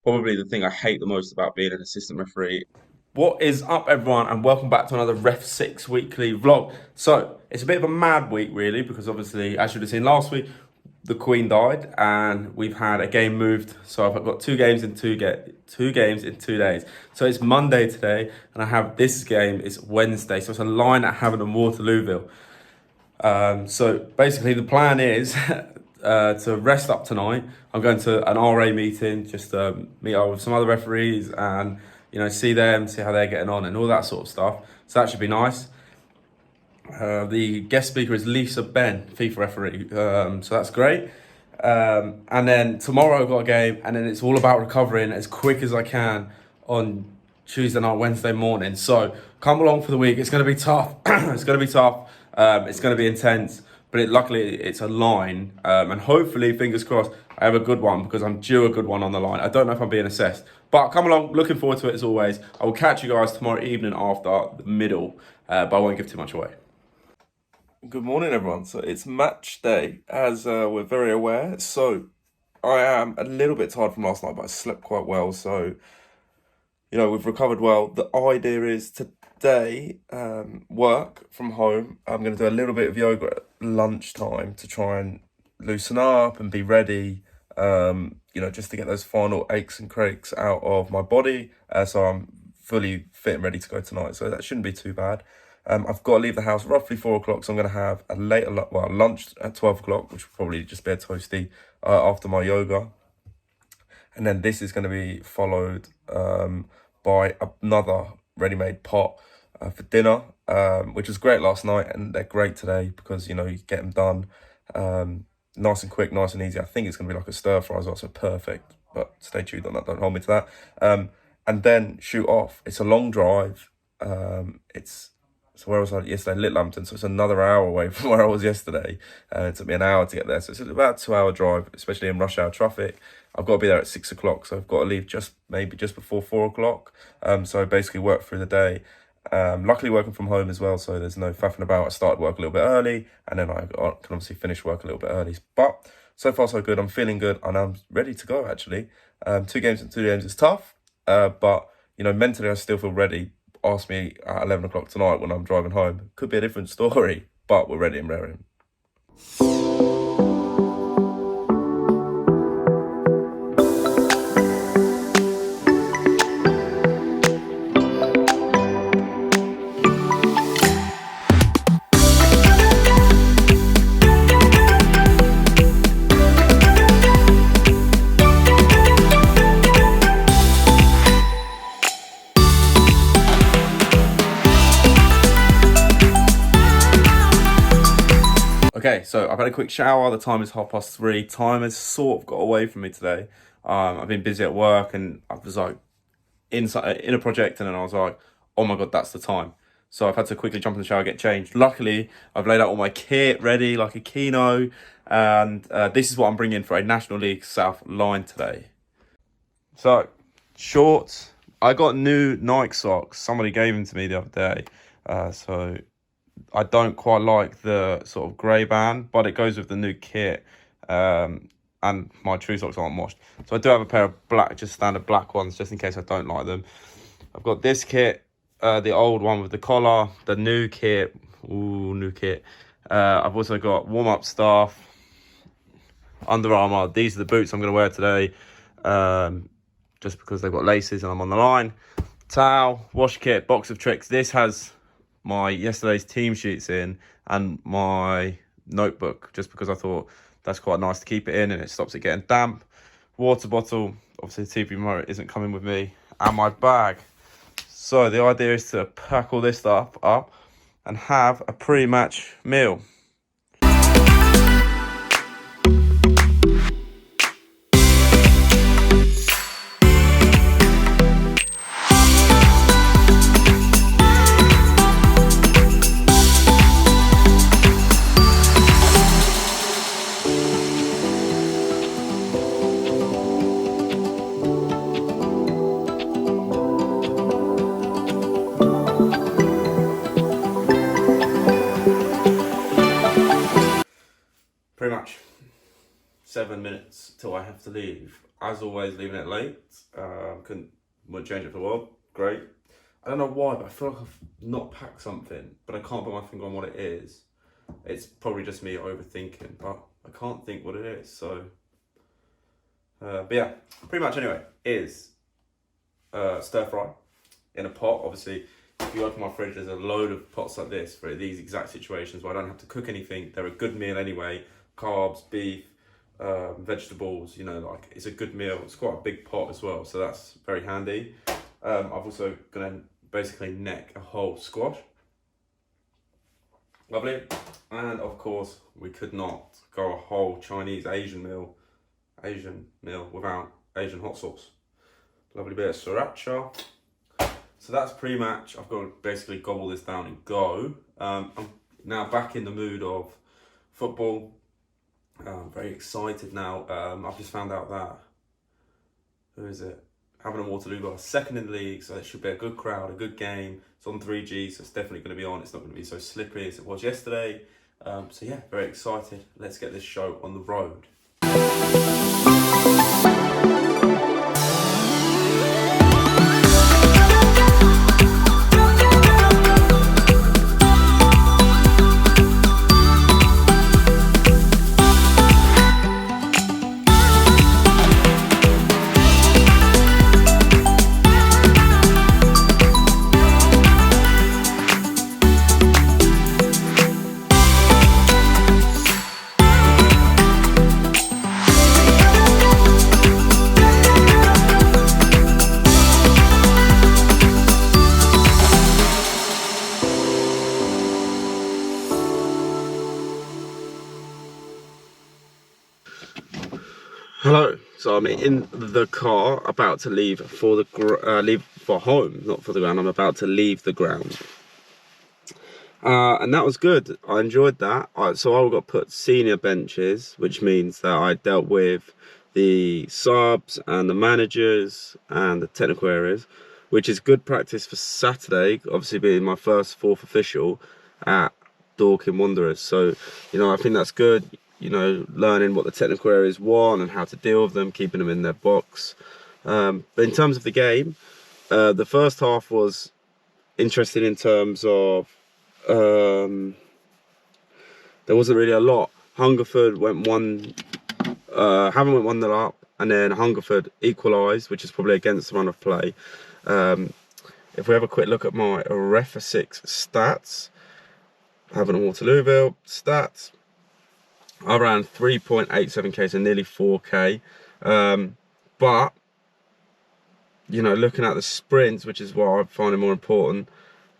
probably the thing I hate the most about being an assistant referee. What is up, everyone, and welcome back to another REFSIX weekly vlog. So, it's a bit of a mad week, really, because obviously, as you would have seen last week, the Queen died, and we've had a game moved. So, I've got two games in 2 days. So, it's Monday today, and I have this game is Wednesday. So, it's a line at Havant and Waterlooville. So basically, the plan is to rest up tonight. I'm going to an RA meeting, just to meet up with some other referees and see them, see how they're getting on, and all that sort of stuff. So that should be nice. The guest speaker is Lisa Ben, FIFA referee. So that's great. And then tomorrow I've got a game, and then it's all about recovering as quick as I can on Tuesday night, Wednesday morning. So come along for the week. It's going to be tough. It's going to be tough. It's going to be intense, but luckily it's a line, and hopefully, fingers crossed, I have a good one because I'm due a good one on the line. I don't know if I'm being assessed, but come along. Looking forward to it as always. I will catch you guys tomorrow evening after the middle, but I won't give too much away. Good morning, everyone. So it's match day, as we're very aware. So I am a little bit tired from last night, but I slept quite well. So we've recovered well. The idea is today, work from home. I'm going to do a little bit of yoga at lunchtime to try and loosen up and be ready, just to get those final aches and cracks out of my body. So I'm fully fit and ready to go tonight. So that shouldn't be too bad. I've got to leave the house roughly 4 o'clock, so I'm going to have a lunch at 12 o'clock, which will probably just be a toasty after my yoga. And then this is going to be followed by another ready-made pot for dinner, which was great last night, and they're great today because, you get them done nice and quick, nice and easy. I think it's going to be like a stir fry as well, so perfect. But stay tuned on that, don't hold me to that. And then shoot off. It's a long drive. So where was I yesterday? Littlehampton. So it's another hour away from where I was yesterday. It took me an hour to get there. So it's about a 2-hour drive, especially in rush hour traffic. I've got to be there at 6 o'clock. So I've got to leave maybe just before 4 o'clock. So I basically work through the day. Luckily working from home as well. So there's no faffing about. I started work a little bit early, and then I can obviously finish work a little bit early. But so far so good. I'm feeling good, and I'm ready to go actually. 2 games in 2 games is tough. But mentally I still feel ready. Ask me at 11 o'clock tonight when I'm driving home. Could be a different story, but we're ready and raring. Okay, so I've had a quick shower. The time is 3:30. Time has sort of got away from me today. I've been busy at work, and I was like in a project, and then I was like, oh my God, that's the time. So I've had to quickly jump in the shower, get changed. Luckily, I've laid out all my kit ready, like a keno, and this is what I'm bringing for a National League South line today. So, shorts. I got new Nike socks. Somebody gave them to me the other day. So I don't quite like the sort of grey band, but it goes with the new kit. And my true socks aren't washed. So I do have a pair of black, just standard black ones, just in case I don't like them. I've got this kit, the old one with the collar, the new kit. Ooh, new kit. I've also got warm-up stuff, Under Armour. These are the boots I'm going to wear today, just because they've got laces and I'm on the line. Towel, wash kit, box of tricks. This has my yesterday's team sheets in and my notebook, just because I thought that's quite nice to keep it in and it stops it getting damp. Water bottle, obviously the TV remote isn't coming with me, and my bag. So the idea is to pack all this stuff up and have a pre-match meal. 7 minutes till I have to leave. As always, leaving it late. Wouldn't change it for the world. Great. I don't know why, but I feel like I've not packed something, but I can't put my finger on what it is. It's probably just me overthinking, but I can't think what it is. So, but yeah, pretty much anyway, is stir fry in a pot. Obviously, if you open my fridge, there's a load of pots like this for these exact situations where I don't have to cook anything. They're a good meal anyway. Carbs, beef, vegetables, you know, like it's a good meal. It's quite a big pot as well, so that's very handy. I've also gonna basically neck a whole squash. Lovely. And of course, we could not go a whole Chinese Asian meal without Asian hot sauce. Lovely bit of sriracha. So that's pre-match. I've got to basically gobble this down and go. I'm now back in the mood of football. I'm very excited now. I've just found out that, who is it? Havant and Waterlooville are second in the league, so it should be a good crowd, a good game. It's on 3G, so it's definitely going to be on. It's not going to be so slippery as it was yesterday. So yeah, very excited. Let's get this show on the road. Hello, so I'm in the car about to leave for home, not for the ground. I'm about to leave the ground, and that was good. I enjoyed that. So I got put senior benches, which means that I dealt with the subs and the managers and the technical areas, which is good practice for Saturday, obviously being my fourth official at Dorking Wanderers. So, you know, I think that's good. You know, learning what the technical areas want and how to deal with them, keeping them in their box. But in terms of the game, the first half was interesting in terms of there wasn't really a lot. Hungerford went Havant went 1-0 up, and then Hungerford equalised, which is probably against the run of play. If we have a quick look at my REFSIX stats, Havant and Waterlooville stats. I ran 3.87k, so nearly 4k. But, you know, looking at the sprints, which is what I find more important,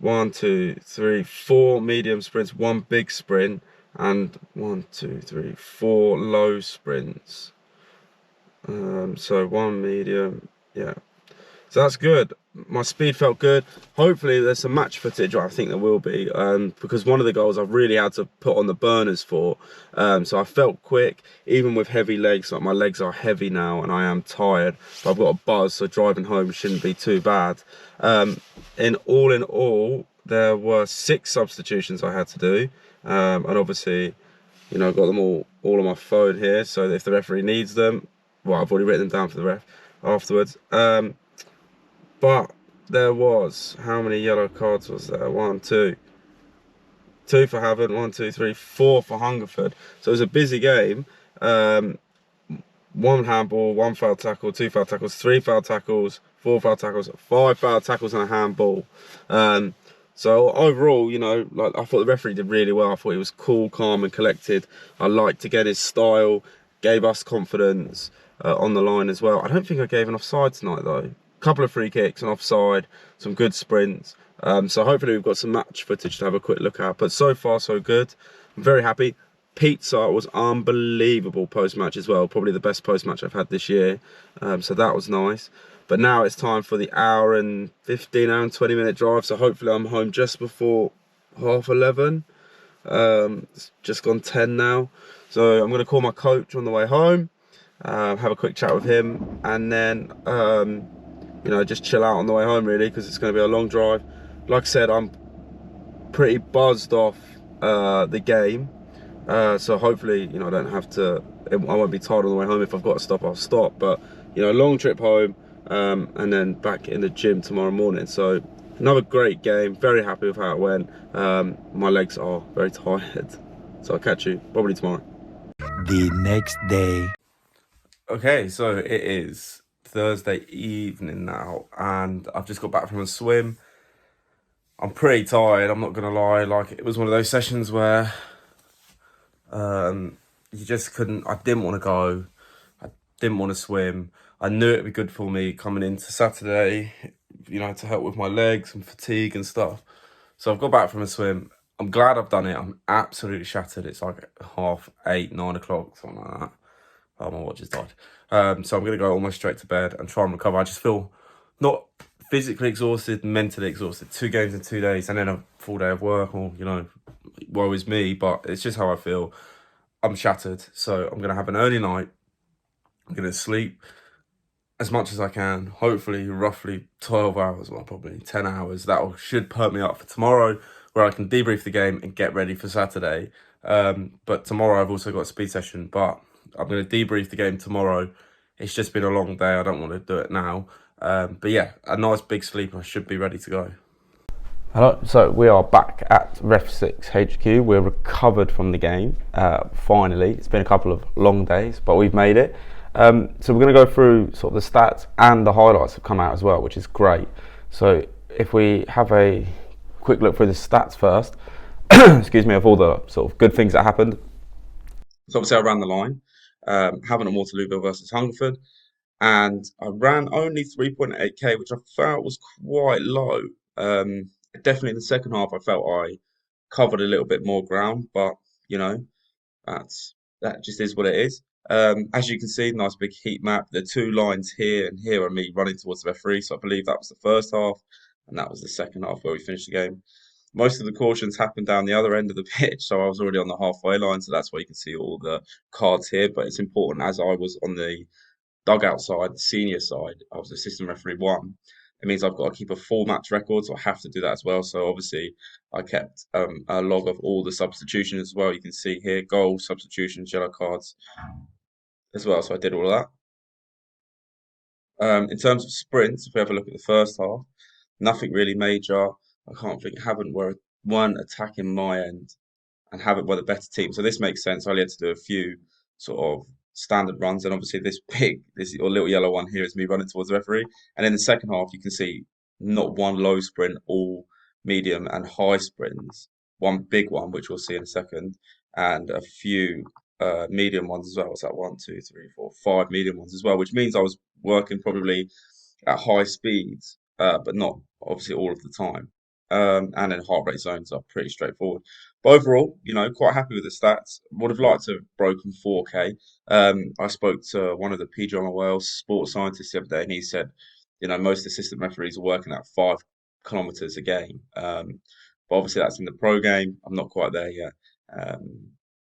1, 2, 3, 4 medium sprints, 1 big sprint, and 1, 2, 3, 4 low sprints. So 1 medium, yeah. So that's good. My speed felt good. Hopefully there's some match footage. I think there will be, because one of the goals I've really had to put on the burners for. So I felt quick, even with heavy legs. Like my legs are heavy now and I am tired. But I've got a buzz, so driving home shouldn't be too bad. In all, there were 6 substitutions I had to do. And obviously, you know, I've got them all on my phone here. So if the referee needs them, well, I've already written them down for the ref afterwards. But there was, how many yellow cards was there? 1, 2. 2 for Havant, 1, 2, 3, 4 for Hungerford. So it was a busy game. 1 handball, 1 foul tackle, 2 foul tackles, 3 foul tackles, 4 foul tackles, 5 foul tackles and a handball. So overall, you know, like I thought the referee did really well. I thought he was cool, calm and collected. I liked again his style, gave us confidence on the line as well. I don't think I gave an offside tonight though. Couple of free kicks, an offside, some good sprints. So hopefully we've got some match footage to have a quick look at. But so far so good. I'm very happy. Pizza was unbelievable post-match as well. Probably the best post-match I've had this year. So that was nice. But now it's time for the hour and 20 minute drive. So hopefully I'm home just before 11:30. It's just gone 10 now. So I'm going to call my coach on the way home. Have a quick chat with him. And then you know, just chill out on the way home really, because it's going to be a long drive. Like I said, I'm pretty buzzed off the game, so hopefully, you know, I don't have to I won't be tired on the way home. If I've got to stop, I'll stop. But long trip home, and then back in the gym tomorrow morning. So another great game. Very happy with how it went. My legs are very tired, so I'll catch you probably tomorrow. The next day. Okay, so it is Thursday evening now, and I've just got back from a swim. I'm pretty tired, I'm not gonna lie. Like, it was one of those sessions where you just couldn't. I didn't want to go. I didn't want to swim. I knew it'd be good for me coming into Saturday, to help with my legs and fatigue and stuff. So I've got back from a swim. I'm glad I've done it. I'm absolutely shattered. It's like 8:30, 9 o'clock, something like that. Oh, my watch has died. So I'm going to go almost straight to bed and try and recover. I just feel not physically exhausted, mentally exhausted. 2 games in 2 days and then a full day of work, or, woe is me. But it's just how I feel. I'm shattered. So I'm going to have an early night. I'm going to sleep as much as I can. Hopefully, roughly 12 hours, well, probably 10 hours. That should perk me up for tomorrow, where I can debrief the game and get ready for Saturday. But tomorrow I've also got a speed session, but I'm going to debrief the game tomorrow. It's just been a long day. I don't want to do it now. But yeah, a nice big sleep. I should be ready to go. Hello, so we are back at REFSIX HQ. We're recovered from the game, finally. It's been a couple of long days, but we've made it. So we're going to go through sort of the stats, and the highlights have come out as well, which is great. So if we have a quick look through the stats first, excuse me, of all the sort of good things that happened. So obviously I ran the line, Havant and Waterlooville versus Hungerford, and I ran only 3.8k, which I felt was quite low. Definitely in the second half, I felt I covered a little bit more ground, but that just is what it is. As you can see, nice big heat map. The 2 lines here and here are me running towards the referee. So I believe that was the first half, and that was the second half where we finished the game. Most of the cautions happened down the other end of the pitch, so I was already on the halfway line. So that's why you can see all the cards here. But it's important, as I was on the dugout side, the senior side, I was assistant referee 1. It means I've got to keep a full match record, so I have to do that as well. So obviously, I kept a log of all the substitutions as well. You can see here, goals, substitutions, yellow cards as well. So I did all of that. In terms of sprints, if we have a look at the first half, nothing really major. I can't think. Haven't were one attacking my end, and Havant were the better team. So this makes sense. I only had to do a few sort of standard runs, and obviously this or little yellow one here is me running towards the referee. And in the second half, you can see not one low sprint, all medium and high sprints. One big one, which we'll see in a second, and a few medium ones as well. What's that? 1, 2, 3, 4, 5 medium ones as well, which means I was working probably at high speeds, but not obviously all of the time. And then heart rate zones are pretty straightforward. But overall, quite happy with the stats. Would have liked to have broken 4K. I spoke to one of the PGMA Wales sports scientists the other day, and he said, most assistant referees are working at 5 kilometers a game. But obviously that's in the pro game. I'm not quite there yet.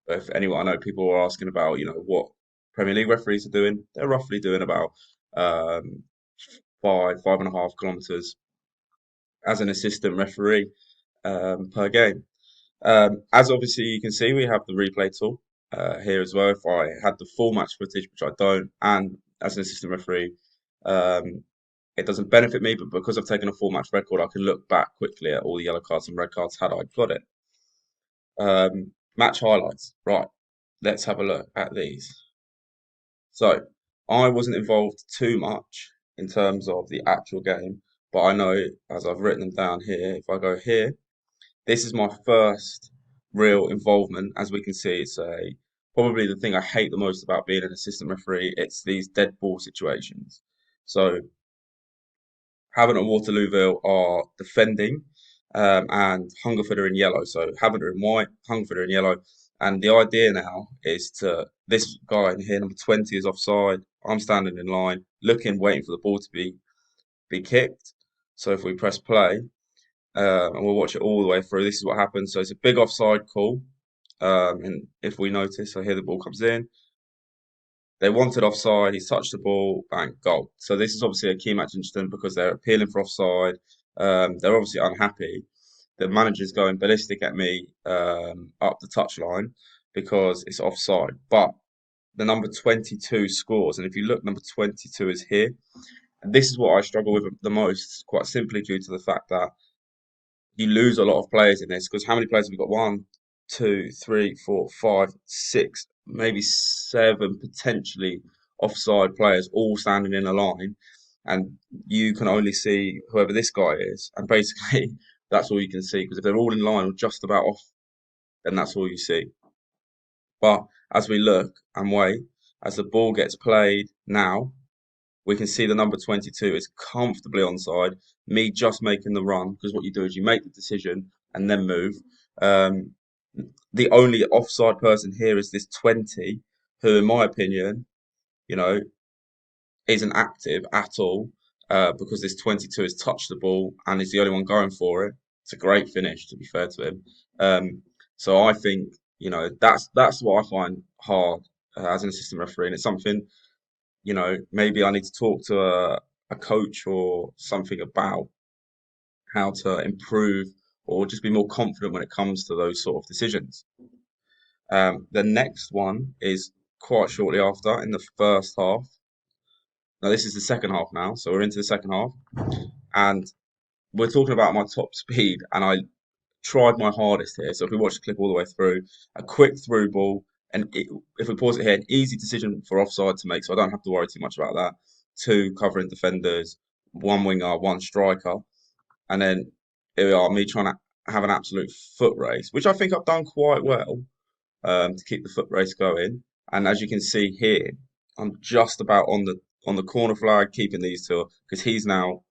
But if anyone, I know people are asking about, what Premier League referees are doing. They're roughly doing about 5.5 kilometers as an assistant referee per game. As obviously you can see, we have the replay tool here as well. If I had the full match footage, which I don't, and as an assistant referee, it doesn't benefit me, but because I've taken a full match record, I can look back quickly at all the yellow cards and red cards had I got it. Match highlights. Right, let's have a look at these. So I wasn't involved too much in terms of the actual game, but I know as I've written them down here, if I go here, this is my first real involvement. As we can see, it's probably the thing I hate the most about being an assistant referee. It's these dead ball situations. So Havant and Waterlooville are defending, and Hungerford are in yellow. So Havant are in white, Hungerford are in yellow. And the idea now is this guy in here, number 20, is offside. I'm standing in line, looking, waiting for the ball to be kicked. So if we press play, and we'll watch it all the way through, this is what happens. So it's a big offside call. And if we notice, so here the ball comes in. They wanted offside. He's touched the ball, bang, goal. So this is obviously a key match incident because they're appealing for offside. They're obviously unhappy. The manager's going ballistic at me up the touchline because it's offside. But the number 22 scores. And if you look, number 22 is here. And this is what I struggle with the most, quite simply due to the fact that you lose a lot of players in this. Because how many players have we got? One, two, three, four, five, six, maybe seven potentially offside players all standing in a line. And you can only see whoever this guy is. And basically, that's all you can see. Because if they're all in line or just about off, then that's all you see. But as we look and wait, as the ball gets played now, we can see the number 22 is comfortably onside. Me just making the run, because what you do is you make the decision and then move. Um, the only offside person here is this 20, who, in my opinion, you know, isn't active at all, because this 22 has touched the ball and is the only one going for it. It's a great finish, to be fair to him. So I think, that's what I find hard as an assistant referee, and it's something, maybe I need to talk to a coach or something about how to improve or just be more confident when it comes to those sort of decisions. The next one is quite shortly after in the first half. Now, this is the second half now, so we're into the second half, and we're talking about my top speed, and I tried my hardest here. So if we watch the clip all the way through, a quick through ball, and if we pause it here, an easy decision for offside to make, so I don't have to worry too much about that. Two covering defenders, one winger, one striker, and then here we are, me trying to have an absolute foot race, which I think I've done quite well, to keep the foot race going. And as you can see here, I'm just about on the corner flag, keeping these two, because he's now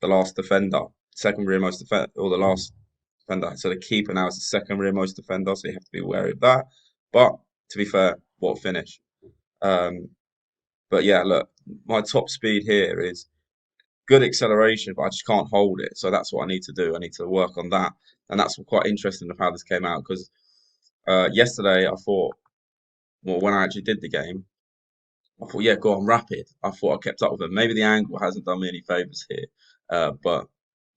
the last defender, second rearmost defender, or the last defender. So the keeper now is the second rearmost defender, so you have to be wary of that. But to be fair, what a finish. Um, but yeah, look, my top speed here is good acceleration, but I just can't hold it. So that's what I need to do. I need to work on that. And that's quite interesting of how this came out, because yesterday I thought, well, when I actually did the game, I thought, yeah, go on, rapid. I thought I kept up with him. Maybe the angle hasn't done me any favours here, but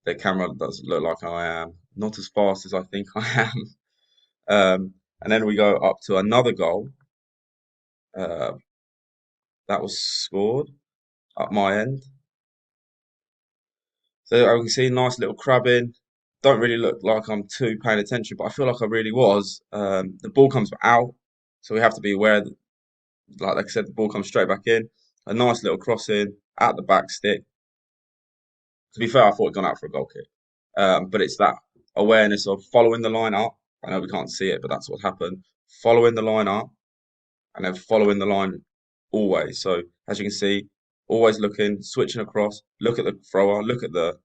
the camera does look like I am not as fast as I think I am. And then we go up to another goal uh, that was scored up my end. So I can see nice little crabbing. Don't really look like I'm too paying attention, but I feel like I really was. The ball comes out, so we have to be aware that, like I said, the ball comes straight back in. A nice little crossing at the back stick. To be fair, I thought it'd gone out for a goal kick. But it's that awareness of following the line up. I know we can't see it, but that's what happened. Following the line up and then following the line always. So as you can see, always looking, switching across, look at the thrower, look at the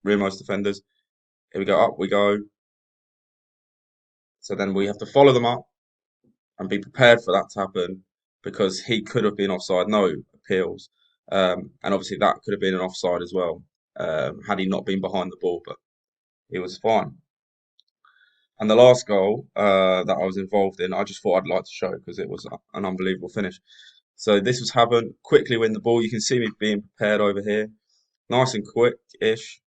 rearmost defenders. Here we go, up we go. So then we have to follow them up and be prepared for that to happen, because he could have been offside, no appeals. And obviously that could have been an offside as well, had he not been behind the ball, but he was fine. And the last goal that I was involved in, I just thought I'd like to show because it was an unbelievable finish. So this was Havant, quickly win the ball. You can see me being prepared over here. Nice and quick-ish.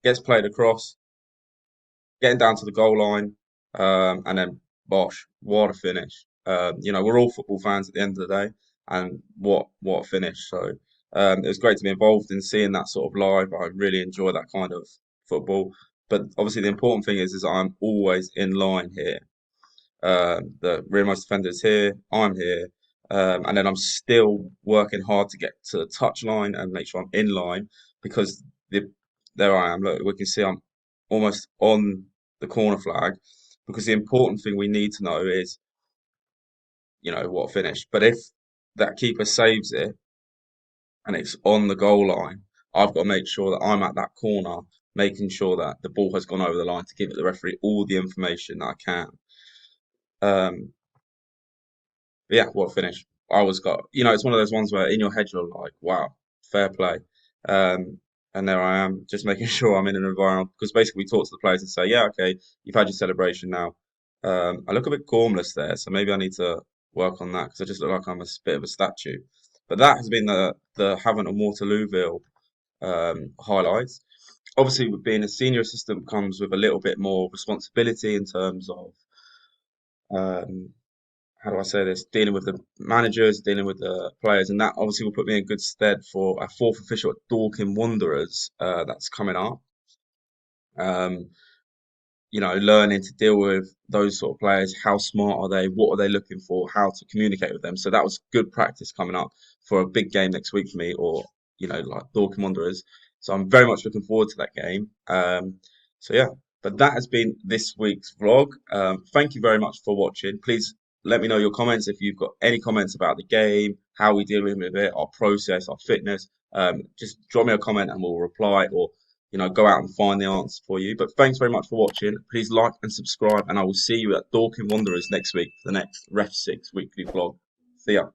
Gets played across, getting down to the goal line, and then bosh, what a finish. We're all football fans at the end of the day, and what a finish. So it was great to be involved in seeing that sort of live. I really enjoy that kind of football. But obviously the important thing is I'm always in line here. The rearmost defender is here, I'm here, and then I'm still working hard to get to the touch line and make sure I'm in line, because there I am. Look, we can see I'm almost on the corner flag, because the important thing we need to know is, what finish. But if that keeper saves it and it's on the goal line, I've got to make sure that I'm at that corner, making sure that the ball has gone over the line to give the referee all the information that I can. Yeah, what a finish. I always got, it's one of those ones where in your head you're like, wow, fair play. And there I am, just making sure I'm in an environment, because basically we talk to the players and say, yeah, okay, you've had your celebration now. I look a bit gormless there, so maybe I need to work on that, because I just look like I'm a bit of a statue. But that has been the Havant and Waterlooville highlights. Obviously, with being a senior assistant comes with a little bit more responsibility in terms of um, how do I say this? Dealing with the managers, dealing with the players, and that obviously will put me in good stead for a fourth official at Dorking Wanderers that's coming up. Um, learning to deal with those sort of players. How smart are they? What are they looking for? How to communicate with them. So that was good practice coming up for a big game next week for me, or like Dorking Wanderers. So I'm very much looking forward to that game. So yeah, but that has been this week's vlog. Thank you very much for watching. Please let me know your comments if you've got any comments about the game, how we deal with it, our process, our fitness. Just drop me a comment and we'll reply, or go out and find the answer for you. But thanks very much for watching. Please like and subscribe, and I will see you at Dorking Wanderers next week for the next REF6 weekly vlog. See ya.